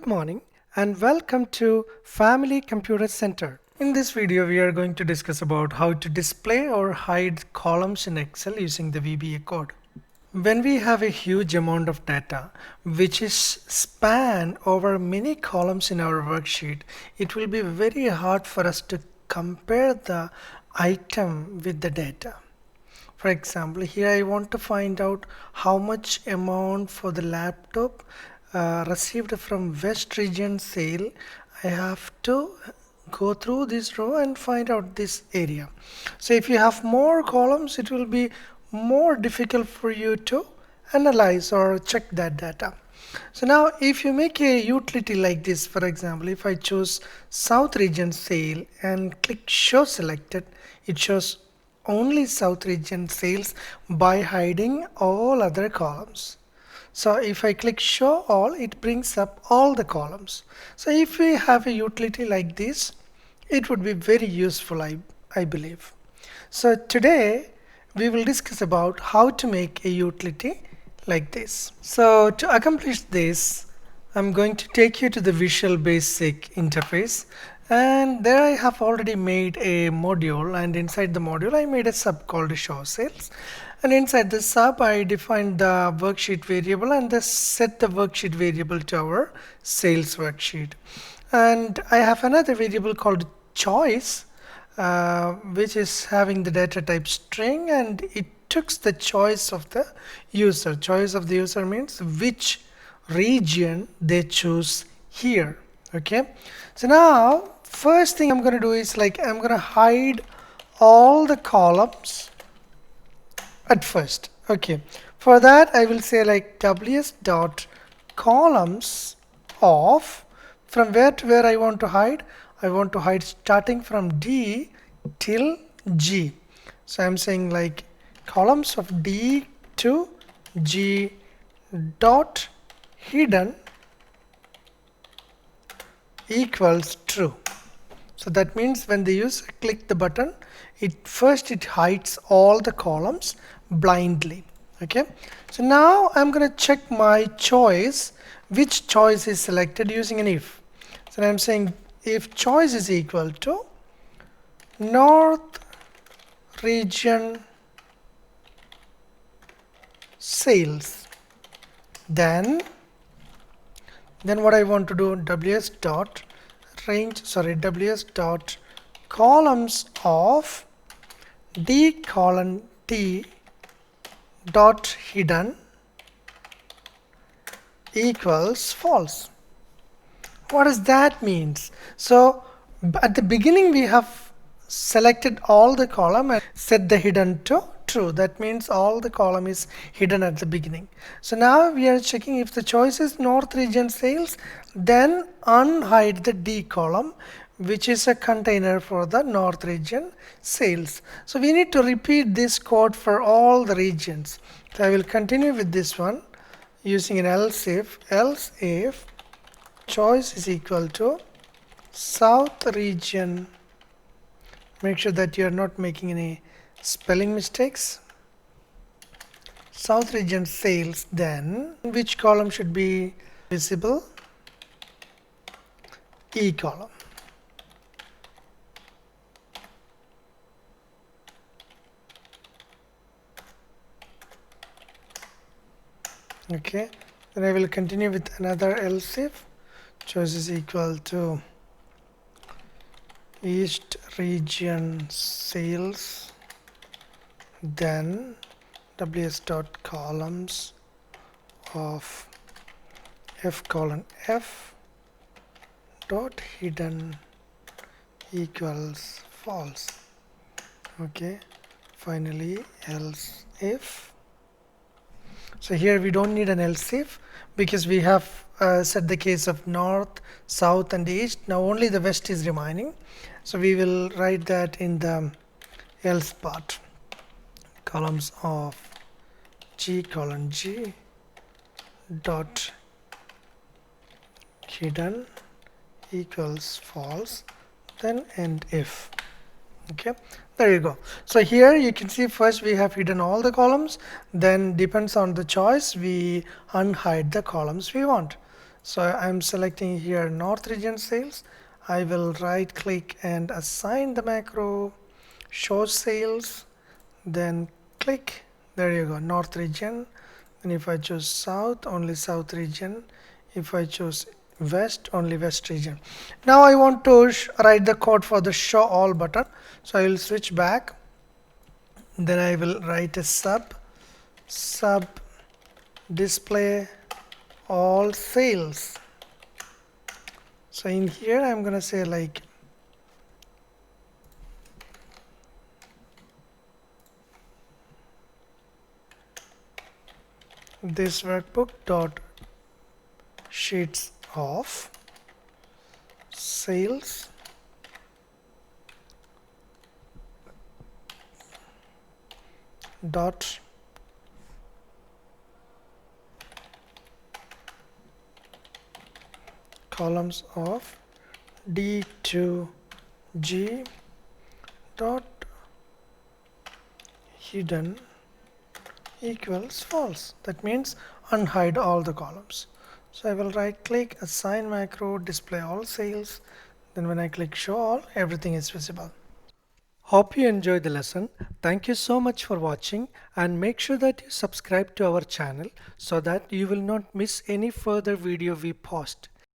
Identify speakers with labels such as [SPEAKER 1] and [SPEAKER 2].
[SPEAKER 1] Good morning and welcome to Family Computer Center. In this video, we are going to discuss about how to display or hide columns in Excel using the VBA code. When we have a huge amount of data, which is span over many columns in our worksheet, it will be very hard for us to compare the item with the data. For example, here I want to find out how much amount for the laptop received from West region sale. I have to go through this row and find out this area. So if you have more columns, it will be more difficult for you to analyze or check that data. So now if you make a utility like this, for example, if I choose South region sale and click show selected, it shows only South region sales by hiding all other columns. So if I click show all, it brings up all the columns. So if we have a utility like this, it would be very useful, I believe. So today we will discuss about how to make a utility like this. So to accomplish this, I'm going to take you to the Visual Basic interface, and there I have already made a module, and inside the module I made a sub called show sales, and inside the sub I defined the worksheet variable and set the worksheet variable to our sales worksheet. And I have another variable called choice, which is having the data type string, and it took the choice of the user. Choice of the user means which region they choose here. Okay, so now first thing I'm going to do is I'm going to hide all the columns at first. Okay, for that I will say ws dot columns of, from where to where I want to hide. I want to hide starting from D till G. So I'm saying columns of D to G dot hidden equals true. So that means when the user click the button, it hides all the columns blindly. Okay, so now I'm going to check my choice, which choice is selected, using an if. So I'm saying if choice is equal to North region sales, then what I want to do, ws dot columns of D colon T dot hidden equals false. What does that means? So at the beginning we have selected all the column and set the hidden to true. That means all the column is hidden at the beginning. So now we are checking if the choice is North region sales, then unhide the D column, which is a container for the North region sales. So we need to repeat this code for all the regions. So I will continue with this one using an else if choice is equal to South region. Make sure that you are not making any spelling mistakes. South region sales, then which column should be visible? E column. Okay, then I will continue with another else if choice is equal to East region sales, then ws dot columns of f colon f dot hidden equals false. Okay, finally else if. So here we don't need an else if because we have set the case of north, south and east. Now only the west is remaining. So we will write that in the else part. Columns of G colon G dot hidden equals false, then end if. Okay, there you go. So here you can see first we have hidden all the columns, then depends on the choice we unhide the columns we want. So I'm selecting here North region sales. I will right click and assign the macro show sales, then click, there you go, North region. And if I choose South, only South region. If I choose West, only West region. Now I want to write the code for the show all button. So I will switch back. Then I will write a sub display all sales. So in here I'm gonna say like this workbook dot sheets of sales dot columns of D to G dot hidden equals false. That means unhide all the columns. So I will right click, assign macro, display all sales. Then when I click show all, everything is visible. Hope you enjoyed the lesson. Thank you so much for watching, and make sure that you subscribe to our channel so that you will not miss any further video we post.